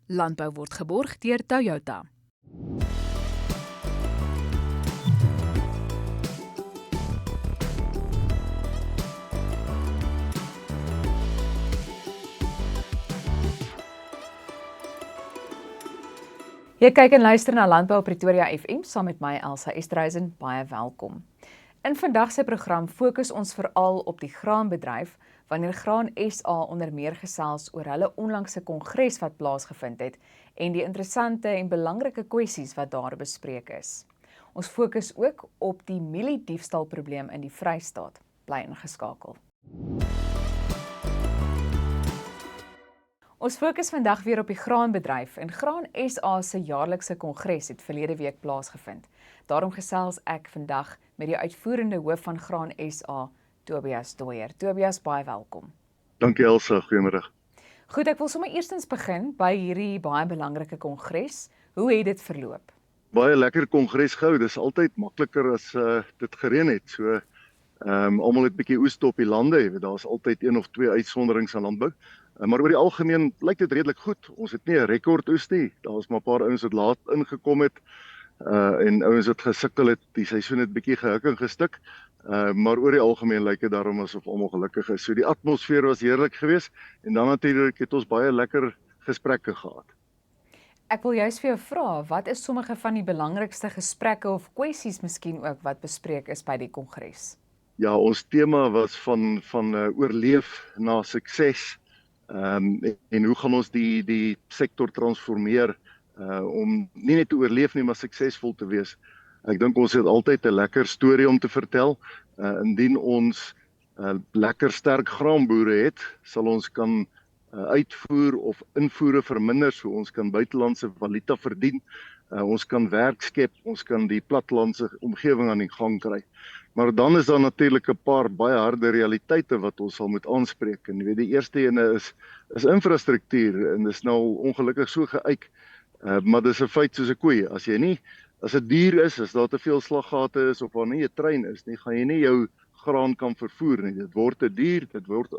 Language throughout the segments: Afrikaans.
Landbou word geborg deur Toyota. Jy kyk en luister na Landbou Pretoria FM saam met my Elsa Estreisen, baie welkom. In vandag se program fokus ons veral op die graanbedryf wanneer Graan SA onder meer gesels oor hulle onlangse kongres wat plaasgevind het en die interessante en belangrike kwessies wat daar bespreek is. Ons fokus ook op die mieliediefstalprobleem in die Vrystaat. Bly ingeskakel. Ons fokus vandag weer op die graanbedryf en Graan SA se jaarlikse kongres het verlede week plaasgevind. Daarom gesels ek vandag met die uitvoerende hoof van Graan SA, Tobias Dooyer. Tobias, baie welkom. Dankie Elsa, goeiemôre. Goed, ek wil sommer eerstens begin by hierdie baie belangrike kongres. Hoe het dit verloop? Baie lekker kongres gehou. Dis altyd makliker as dit gereën het. So almal het 'n bietjie oes op die lande, jy weet daar's altyd een of twee uitsonderings aan landbou. Maar oor die algemeen lyk dit redelik goed. Ons het nie 'n rekord oes nie. Daar's maar 'n paar ouens wat laat ingekom het en ouens wat gesukkel het. Die seisoen het bietjie gehuk en gestik. Maar oor die algemeen lyk dit daarom asof almal gelukkig is. So die atmosfeer was heerlik geweest en dan natuurlik het ons baie lekker gesprekke gehad. Ek wil juist vir jou vra, wat is sommige van die belangrikste gesprekke of kwessies miskien ook wat bespreek is by die kongres? Ja, ons tema was van oorleef na sukses. En hoe gaan ons die sektor transformeer om nie net te oorleef nie, maar suksesvol te wees. Ek dink ons het altyd 'n lekker storie om te vertel. Indien ons lekker sterk graanboere het, sal ons kan uitvoer of invoere verminder, so ons kan buitelandse valuta verdien. Ons kan werk skep, ons kan die plattelandse omgewing aan die gang kry. Maar dan is daar natuurlik 'n paar baie harde realiteite wat ons sal moet aanspreek. En jy weet, die eerste ene is infrastruktuur en dit is nou ongelukkig so geuit. Maar dis 'n feit soos 'n koei. As dit duur is, as daar te veel slaggate is of waar nie 'n trein is nie, gaan jy nie jou graan kan vervoer nie. Dit word te duur, dit word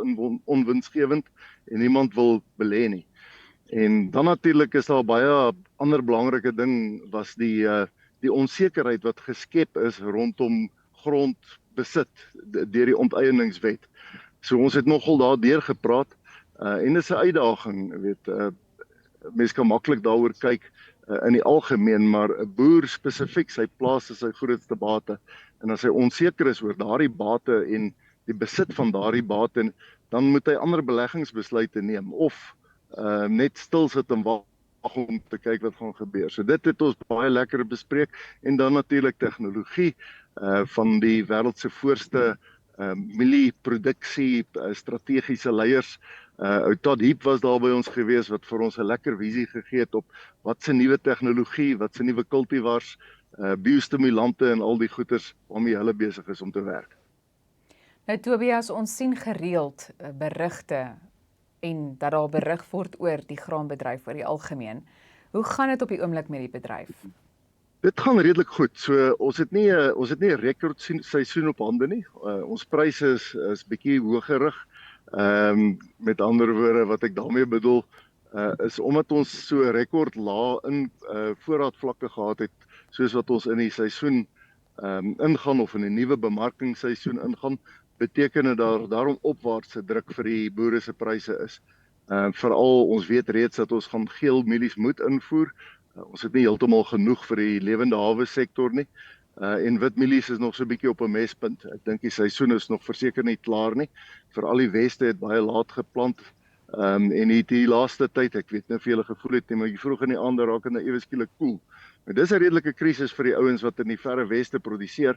onwinsgewend en niemand wil belê nie. En dan natuurlik is daar baie ander belangrike ding was die onsekerheid wat geskep is rondom grondbesit deur die onteieningswet. So ons het nogal daardeur gepraat en dit is 'n uitdaging, jy weet, mense kan maklik daaroor kyk in die algemeen, maar 'n boer spesifiek, sy plaas is sy grootste bate. En as hy onseker is oor daardie bate en die besit van daardie bate, dan moet hy ander beleggingsbesluite neem of net stil sit en wag om te kyk wat gaan gebeur. So dit het ons baie lekker bespreek en dan natuurlik tegnologie van die wêreld se voorste mielieproduksie strategiese leiers. Todd Heap was daar by ons gewees wat vir ons 'n lekker visie gegee het op wat se nuwe tegnologie, wat se nuwe kultivars, biostimulante en al die goeders waarmee hulle besig is om te werk. Nou Tobias, ons sien gereeld berigte en dat daar berig word oor die graanbedryf oor die algemeen. Hoe gaan dit op die oomblik met die bedryf? Dit gaan redelik goed. So ons het nie 'n rekord seisoen op hande nie. Ons pryse is bietjie hoër gerig. Met ander woorde wat ek daarmee bedoel is omdat ons so rekord lae in voorraadvlakke gehad het, soos wat ons in die seisoen ingaan of in 'n nuwe bemarkingsseisoen ingaan, beteken dit daarom opwaartse druk vir die boere se pryse is. Veral ons weet reeds dat ons gaan geel mielies moet invoer. Ons het nie heeltemal genoeg vir die lewende hawe sektor nie. En wit mielies is nog so 'n bietjie op 'n mespunt. Ek dink die seisoen is nog verseker nie klaar nie. Veral die weste het baie laat geplant. En die laaste tyd, ek weet nie of julle gevoel het nie, maar jy vroeg in die aand raak dit nou ewe skielik koel. Maar dis 'n redelike krisis vir die ouens wat in die verre weste produseer,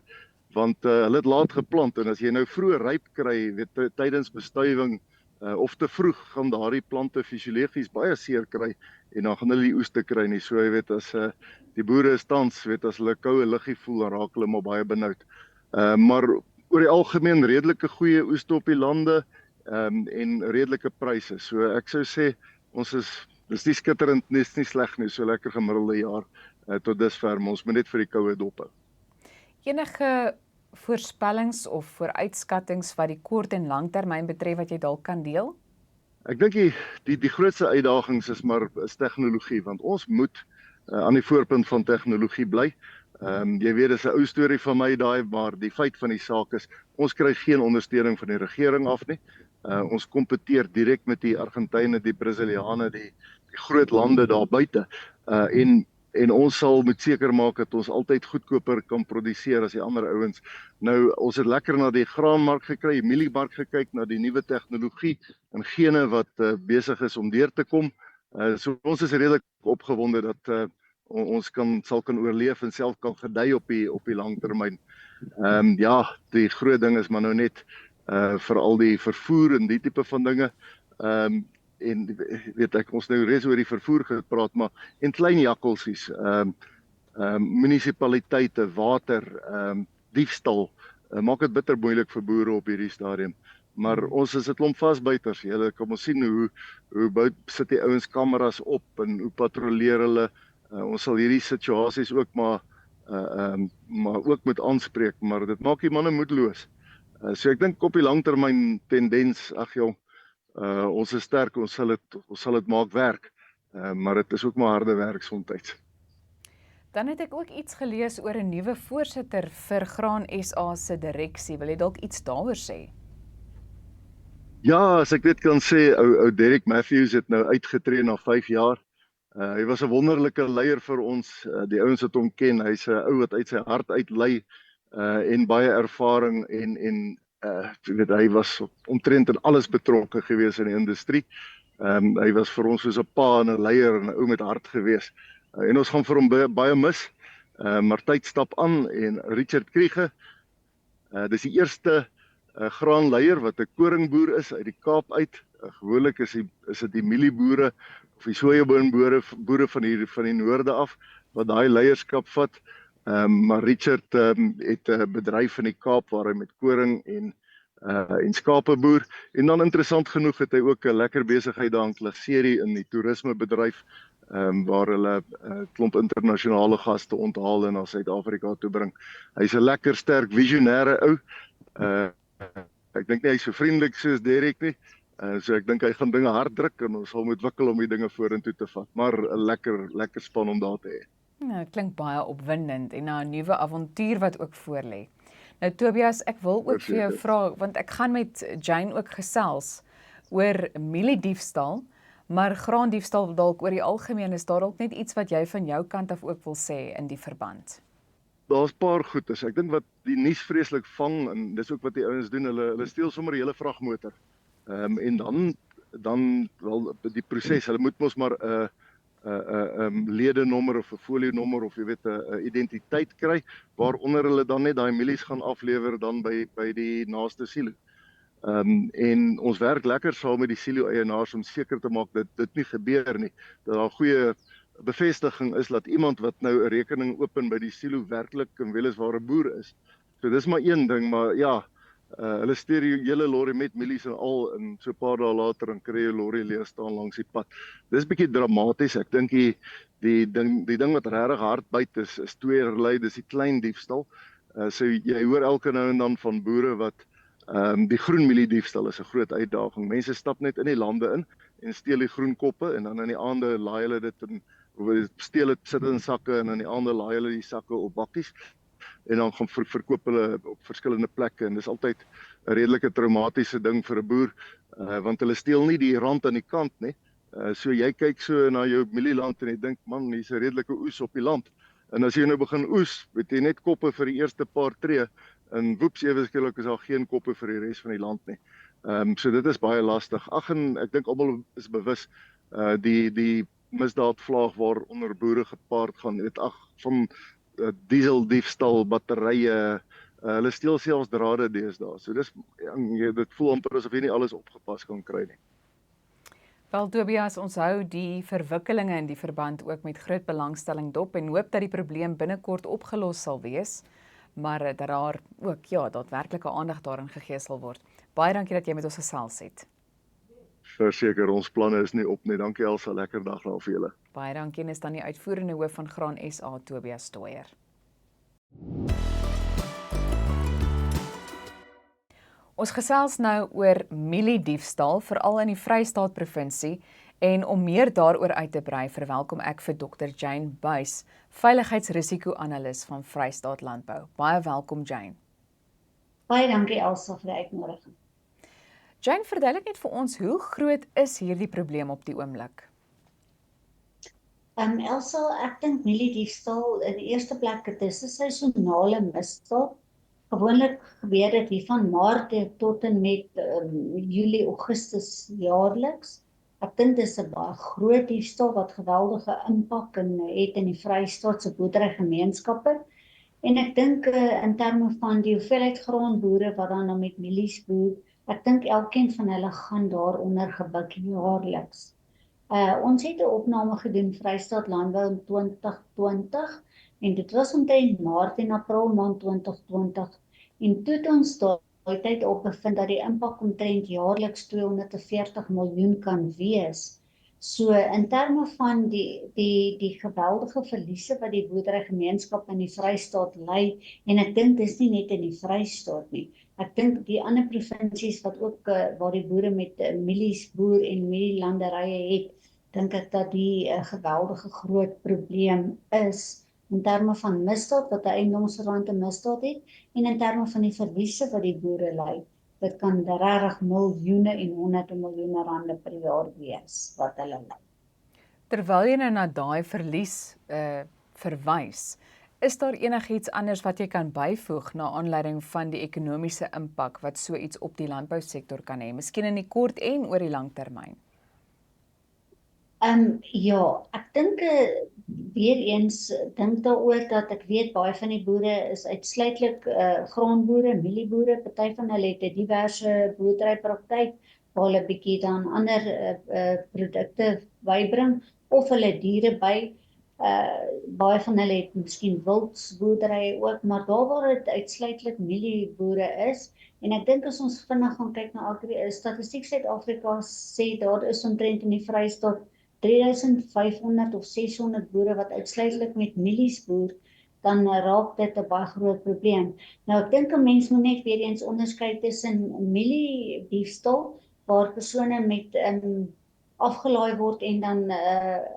want hulle het laat geplant en as jy nou vroeg ryp kry, weet tydens bestuiving of te vroeg gaan daardie plante fisiologies baie seer kry en dan gaan hulle die oes te kry nie. So jy weet as die boere is tans, weet as hulle koue luggie voel, dan raak hulle maar baie benoud. Maar oor die algemeen redelike goeie oes op die lande en redelike pryse. So ek sou sê dis nie skitterend, dis nie sleg nie, so lekker gemiddelde jaar tot dusver, maar ons moet net vir die koue dop hou. Enige voorspellings of vooruitskattings wat die kort en langtermyn betref wat jy dalk kan deel? Ek dink die grootste uitdagings is tegnologie, want ons moet aan die voorpunt van tegnologie bly. Jy weet, dis 'n ou storie van my daai, maar die feit van die saak is ons kry geen ondersteuning van die regering af nie. Ons kompeteer direk met die Argentynë, die Brasiliane, die groot lande daar buite. En ons sal moet seker maak dat ons altyd goedkoper kan produseer as die ander ouens. Nou, ons het lekker na die graanmark gekyk, die mieliemark gekyk, na die nuwe tegnologie en gene wat besig is om deur te kom. So ons is redelik opgewonde dat ons sal kan oorleef en self kan gedei op die langtermyn. Ja, die groot ding is maar nou net vir al die vervoer en die tipe van dinge. En weet ek, ons nou reeds oor die vervoer gepraat, maar en klein jakkelsies, munisipaliteite, water, diefstal, maak dit bitter moeilik vir boere op hierdie stadium. Maar ons is 'n klomp vasbyters. Julle kan ons sien hoe sit die ouens kameras op en hoe patrolleer hulle. Ons sal hierdie situasies ook maar ook moet aanspreek, maar dit maak die manne moedeloos. So ek dink op die langtermyn tendens, ag jong, ons is sterk, ons sal dit maak werk. Maar dit is ook maar harde werk soms. Dan het ek ook iets gelees oor 'n nuwe voorsitter vir Graan SA se direksie. Wil jy dalk iets daaroor sê? Ja, as ek dit kan sê, ou Derek Matthews het nou uitgetree na 5 jaar. Hy was 'n wonderlike leier vir ons. Die ouens wat hom ken, hy's 'n ou wat uit sy hart uit lei en baie ervaring en weet hy was omtrent in alles betrokke gewees in die industrie. Hy was vir ons soos 'n pa en 'n leier en 'n ou met hart gewees. En ons gaan vir hom baie mis. Maar tyd stap aan en Richard Kriege, dis die eerste graanleier wat 'n koringboer is uit die Kaap uit. Gewoonlik is dit die mielieboere of die sojaboonboere van die noorde af wat daai leierskap vat. Maar Richard het 'n bedryf in die Kaap waar hy met koring en skape boer. En dan interessant genoeg het hy ook 'n lekker besigheid daar in Klaserie in die toerismebedryf, waar hulle klomp internasionale gaste onthaal en na Suid-Afrika toe bring. Hy's 'n lekker sterk visionêre ou. Ek dink nie hy's so vriendelik soos Derek nie. So ek dink hy gaan dinge hard druk en ons sal moet wikkel om die dinge vorentoe te vat. Maar 'n lekker span om daar te hê. Nou, klink baie opwindend en 'n nuwe avontuur wat ook voorlê. Nou Tobias, ek wil ook vir jou vra, want ek gaan met Jane ook gesels oor mieliediefstal, maar graandiefstal dalk oor die algemeen. Is daar dalk net iets wat jy van jou kant af ook wil sê in die verband? Daar's 'n paar goedes. Ek dink wat die nuus vreeslik vang en dis ook wat die ouens doen, hulle steel sommer 'n hele vragmotor. En dan wel die proses, hulle moet mos maar 'n ledenommer of 'n folienommer of jy weet 'n identiteit kry waaronder hulle dan net daai mielies gaan aflewer dan by die naaste silo. En ons werk lekker saam met die silo eienaars om seker te maak dat dit nie gebeur nie. Dat daar goeie bevestiging is dat iemand wat nou 'n rekening open by die silo werklik en weliswaar 'n boer is. So dis maar een ding, maar ja, hulle stuur die hele lorry met mielies en al en so 'n paar dae later dan kry jy 'n lorry leeg staan langs die pad. Dis bietjie dramaties. Ek dink die ding wat regtig hard byt is tweeërlei, dis die klein diefstal. So jy hoor elke nou en dan van boere wat die groen mieliediefstal is 'n groot uitdaging. Mense stap net in die lande in en steel die groen koppe en dan in die aande laai hulle dit in steel dit, sit in sakke en in die aande laai hulle die sakke op bakkies en dan gaan verkoop hulle op verskillende plekke en dis altyd 'n redelike traumatiese ding vir 'n boer, want hulle steel nie die rand aan die kant nie. So jy kyk so na jou mielieland en jy dink, man, hier's 'n redelike oes op die land. En as jy nou begin oes, weet jy net koppe vir die eerste paar tree en woeps, ewe skielik is daar geen koppe vir die res van die land nie. So dit is baie lastig. Ag, en ek dink almal is bewus die misdaadvlaag waaronder boere gepaard gaan. Jy weet, van dieseldiefstal, batterye, hulle steel selfs drade deesdae. So dit voel amper asof jy nie alles opgepas kan kry nie. Wel Tobias, ons hou die verwikkelinge in die verband ook met groot belangstelling dop en hoop dat die probleem binnekort opgelos sal wees, maar dat daar ook daadwerklike aandag daarin gegee sal word. Baie dankie dat jy met ons gesels het. Verseker, ons planne is nie op nie. Dankie Elsa, lekker dag daar vir julle. Baie dankie, en is dan die uitvoerende hoof van Graan SA, Tobias Stooyer. Ons gesels nou oor mieliediefstal, veral in die Vrystaat provinsie, en om meer daaroor uit te brei, verwelkom ek vir Dr. Jane Buys, veiligheidsrisiko-analis van Vrystaat Landbou. Baie welkom, Jane. Baie dankie Elsa vir die uitnodiging. Jane, verduidelik net vir ons, hoe groot is hierdie probleem op die oomblik? Elsa, ek dink mieliediefstal in die eerste plek, dit is 'n seisonale misdaad. Gewoonlik gebeur dit hier van Maart tot en met Julie, Augustus jaarliks. Ek dink dis 'n baie groot diefstal wat geweldige impak het in die Vrystaat se boerderygemeenskappe. En ek dink in terme van die hoeveelheid graanboere wat dan nou met mielies boer, ek dink elkeen van hulle gaan daaronder gebuk jaarliks. Ons het 'n opname gedoen Vrystaat Landbou in 2020 en dit was omtrent Maart en April maand 2020 en toe het ons daai tyd op bevind dat die impak omtrent jaarliks 240 miljoen kan wees. So in terme van die geweldige verliese wat die boerderygemeenskap in die Vrystaat ly, en ek dink dis nie net in die Vrystaat nie. Ek dink die ander provinsies wat ook waar die boere met mielies boer en mielielanderye het, dink ek dat die geweldige groot probleem is in terme van misdaad wat 'n eiendomsverwante misdaad het en in terme van die verliese wat die boere ly. Dit kan regtig miljoene en honderde miljoene rande per jaar wees wat hulle ly. Terwyl jy nou na daai verlies verwys, is daar enigiets anders wat jy kan byvoeg na aanleiding van die ekonomiese impak wat so iets op die landbousektor kan hê, miskien in die kort en oor die lang termyn? Ja, ek dink weer eens dink daaroor dat ek weet baie van die boere is uitsluitlik graanboere, mielieboere, party van hulle het 'n diverse boerderypraktyk waar hulle bietjie dan ander produkte bybring of hulle diere by. Baie van hulle het miskien wildsboerderye ook, maar daar waar dit uitsluitlik mielieboere is, en ek dink as ons vinnig gaan kyk na Statistiek Suid-Afrika sê daar is omtrent in die Vrystaat 3500 of 600 boere wat uitsluitlik met mielies boer, dan raak dit 'n baie groot probleem. Nou ek dink 'n mens moet net weer eens onderskei tussen mieliediefstal waar persone met afgelaai word en dan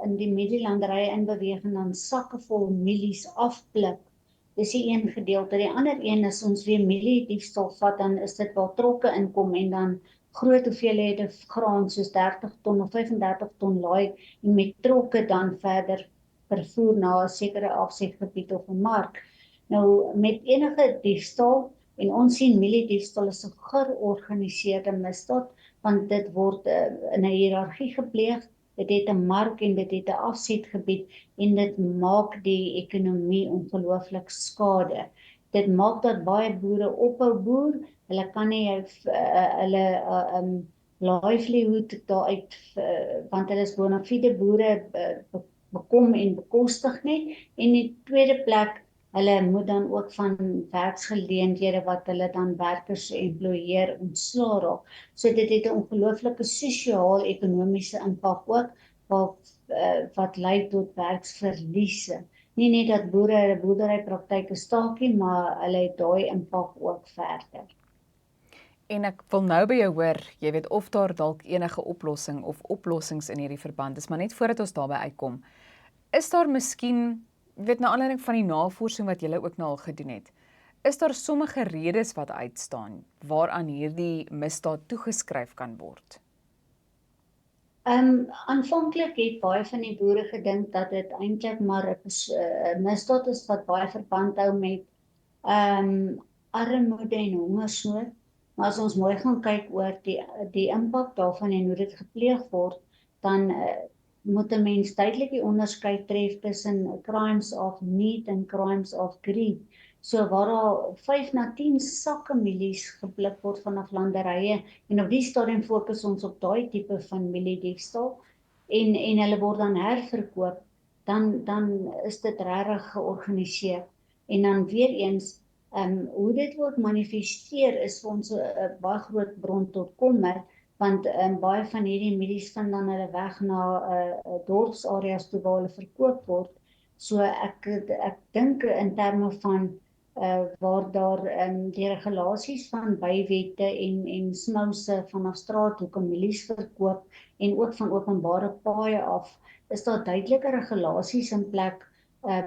in die mielielanderye inbeweeg en dan sakke vol mielies afpluk. Dis die een gedeelte. Die ander een is ons weer mieliediefstal vat, dan is dit waar trokke inkom en dan groot hoeveelhede graan soos 30 ton of 35 ton laai en met trokke dan verder vervoer na 'n sekere afsetgebied of 'n mark. Nou met enige diefstal, en ons sien mieliediefstal is 'n georganiseerde misdaad, want dit word in 'n hiërargie gepleeg, dit het 'n mark en dit het 'n afsetgebied en dit maak die ekonomie ongelooflik skade. Dit maak dat baie boere ophou boer, hulle kan nie hulle livelihood daaruit, want hulle is bona fide boere bekom en bekostig nie, en in tweede plek, hulle moet dan ook van werksgeleenthede wat hulle dan werkers employeer ontslaa raak. So dit het 'n ongelooflike sosiaal-ekonomiese impak ook, wat lei tot werksverliese. Nie net dat boere hulle boerderypraktyke staak nie, maar hulle het daai impak ook verder. En ek wil nou by jou hoor, jy weet of daar dalk enige oplossing of oplossings in hierdie verband is, maar net voordat ons daarby uitkom, is daar miskien, weet na aanleiding van die navorsing wat julle ook nou al gedoen het, is daar sommige redes wat uitstaan waaraan hierdie misdaad toegeskryf kan word? Aanvanklik het baie van die boere gedink dat dit eintlik maar 'n misdaad is wat baie verband hou met armoede en hongersnood. Maar as ons mooi gaan kyk oor die impak daarvan en hoe dit gepleeg word, dan moet 'n mens duidelik die onderskeid tref tussen crimes of need en crimes of greed. So waar daar 5 na 10 sakke mielies gepluk word vanaf landerye, en op die stadium fokus ons op daai tipe van mieliediefstal, en hulle word dan herverkoop, dan is dit regtig georganiseer. En dan weer eens, hoe dit word manifesteer is vir ons 'n baie groot bron tot kommer, want baie van hierdie mielies vind dan hulle weg na dorpsareas toe waar hulle verkoop word. So ek dink in terme van waar daar die regulasies van bywette en smouse vanaf straathoeke milies verkoop en ook van openbare paaie af, is daar duidelike regulasies in plek,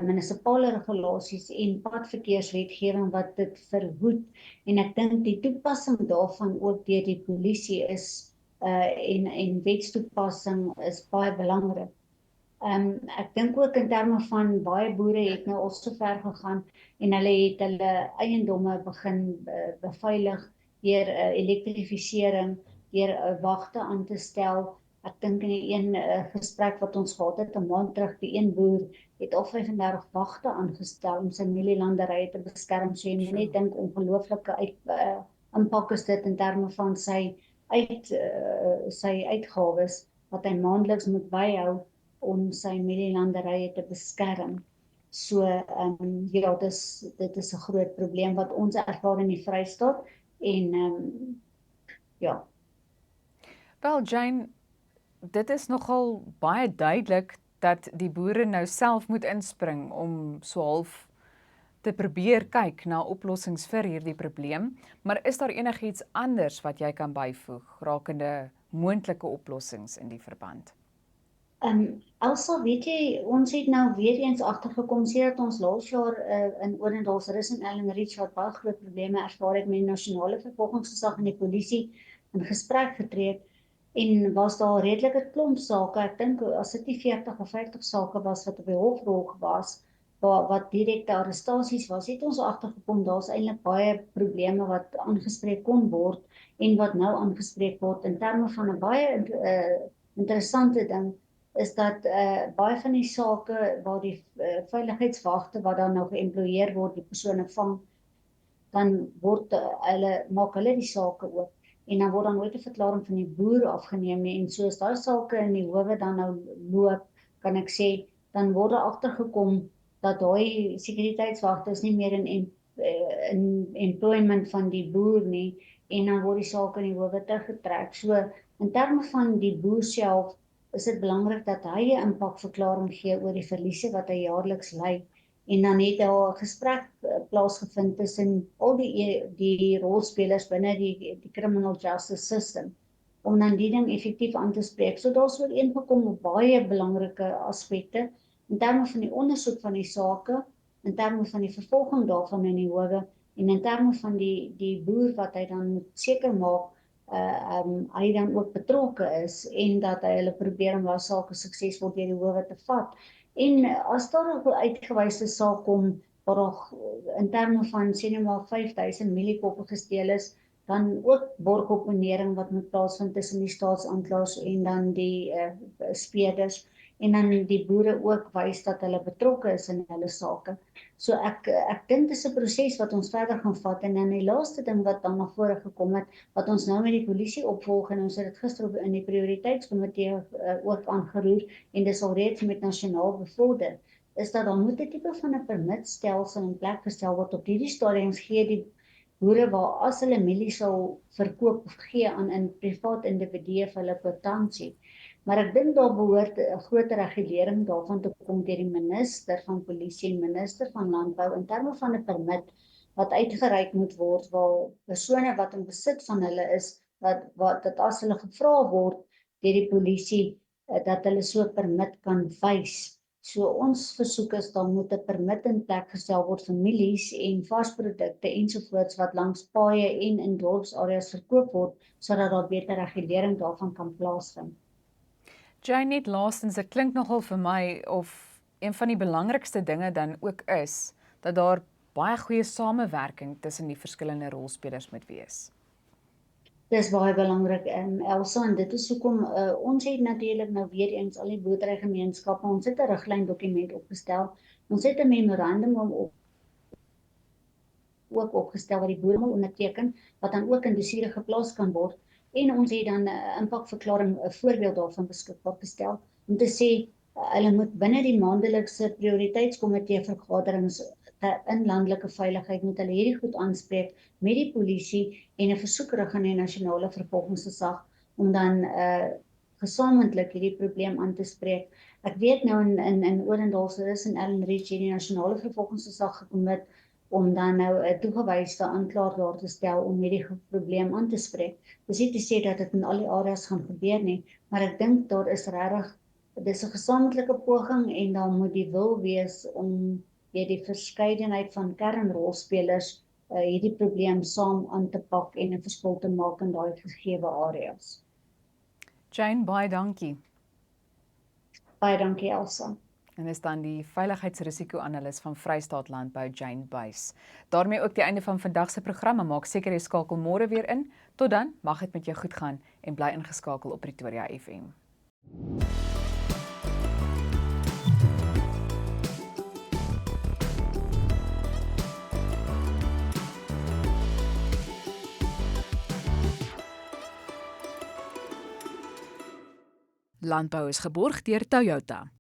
munisipale regulasies en padverkeerswetgewing wat dit verhoed. En ek dink die toepassing daarvan ook deur die polisie is en wetstoepassing is baie belangrik. Ek dink ook in terme van baie boere het nou al so ver gegaan en hulle het hulle eiendomme begin beveilig deur elektrifisering, deur wagte aan te stel. Ek dink in die een gesprek wat ons gehad het 'n maand terug, die een boer het al 35 wagte aangestel om sy mielielanderye te beskerm. So jy moet net dink ongelooflike impak is dit in terme van sy uitgawes wat hy maandeliks moet byhou om sy mielielanderye te beskerm. So ja, dit is 'n groot probleem wat ons ervaar in die Vrystaat en ja. Wel Jane, dit is nogal baie duidelik dat die boere nou self moet inspring om so half te probeer kyk na oplossings vir hierdie probleem, maar is daar enigiets anders wat jy kan byvoeg rakende moontlike oplossings in die verband? Elsa, weet jy, ons het nou weer eens agtergekom sedert ons laas jaar in Odendaalsrus en Ellen Richard baie groot probleme ervaar het met die nasionale vervolgingsgesag en die polisie in gesprek getree het en was daar redelike klomp sake. Ek dink as dit nie 40 of 50 sake was wat op die hofrol was, wat direkte arrestasies was, het ons agtergekom daar's eintlik baie probleme wat aangespreek kon word en wat nou aangespreek word in terme van 'n baie interessante ding is dat baie van die sake waar die veiligheidswagte wat dan nou geëmploieer word, die persone vang, dan maak hulle die sake oop en dan word dan nooit 'n verklaring van die boer afgeneem nie en so as daai sake in die howe dan nou loop, kan ek sê, dan word daar agtergekom dat daai sekuriteitswagte is nie meer in employment van die boer nie en dan word die sake in die howe teruggetrek. So in terme van die boer self is dit belangrik dat hy 'n impakverklaring gee oor die verliese wat hy jaarliks ly. En dan het daar 'n gesprek plaasgevind tussen al die rolspelers binne die criminal justice system om dan die ding effektief aan te spreek. So daar's ooreengekom op baie belangrike aspekte in terme van die ondersoek van die sake, in terme van die vervolging daarvan in die howe en in terme van die boer wat hy dan moet seker maak hy dan ook betrokke is en dat hy hulle probeer om daai sake suksesvol deur die howe te vat. En as daar 'n uitgewyse saak kom waar daar in terme van sê net maar 5000 mieliekoppe gesteel is, dan ook borgopponering wat moet plaasvind tussen die staatsaanklaers en dan die speerders en dan die boere ook wys dat hulle betrokke is in hulle sake. So ek dink dis 'n proses wat ons verder gaan vat en dan die laaste ding wat dan na vore gekom het, wat ons nou met die polisie opvolg en ons het dit gister in die prioriteitskomitee ook aangeroer en dis alreeds met nasionaal bevorder, is dat dan moet 'n tipe van 'n permitstelsel in plek gestel word. Op hierdie stadium gee die boere waar as hulle mielie sal verkoop of gee aan 'n privaat individue vir hulle kwitansie. Maar ek dink daar behoort 'n groter regulering daarvan te kom deur die minister van polisie en minister van landbou in terme van 'n permit wat uitgereik moet word waar persone wat in besit van hulle is dat as hulle gevra word deur die polisie dat hulle so 'n permit kan wys. So ons versoek is dan moet 'n permit in plek gestel word vir mielies en varsprodukte ensovoorts wat langs paaie en in dorpsareas verkoop word sodat daar beter regulering daarvan kan plaasvind. Jane, net laastens, dit klink nogal vir my of een van die belangrikste dinge dan ook is dat daar baie goeie samewerking tussen die verskillende rolspelers moet wees. Dis baie belangrik Elsa en dit is hoekom ons het natuurlik nou weer eens al die boerderygemeenskappe, ons het 'n riglyn dokument opgestel. Ons het 'n memorandum ook opgestel wat die boere moet onderteken wat dan ook in dossiere geplaas kan word en ons het dan 'n impakverklaring 'n voorbeeld daarvan beskikbaar gestel om te sê hulle moet binne die maandelikse prioriteitskomitee vergaderings in landelike veiligheid moet hulle hierdie goed aanspreek met die polisie en 'n versoek rig aan die nasionale vervolgingsgesag om dan gesamentlik hierdie probleem aan te spreek. Ek weet nou in Odendaalsrus en Ellen Richard die nasionale vervolgingsgesag gekom het om dan nou 'n toegewyde aanklaer daar te stel om hierdie probleem aan te spreek. Dis nie te sê dat dit in al die areas gaan gebeur nie, maar ek dink daar is regtig, dis 'n gesamentlike poging en dan moet die wil wees om deur die verskeidenheid van kernrolspelers hierdie probleem saam aan te pak en 'n verskil te maak in daai gegeewe areas. Jane, baie dankie. Baie dankie Elsa. En is dan die veiligheidsrisiko-analis van Vrystaat Landbou, Jane Buys. Daarmee ook die einde van vandag se program, maar maak seker jy skakel môre weer in. Tot dan, mag dit met jou goed gaan en bly ingeskakel op Pretoria FM. Landbou is geborg deur Toyota.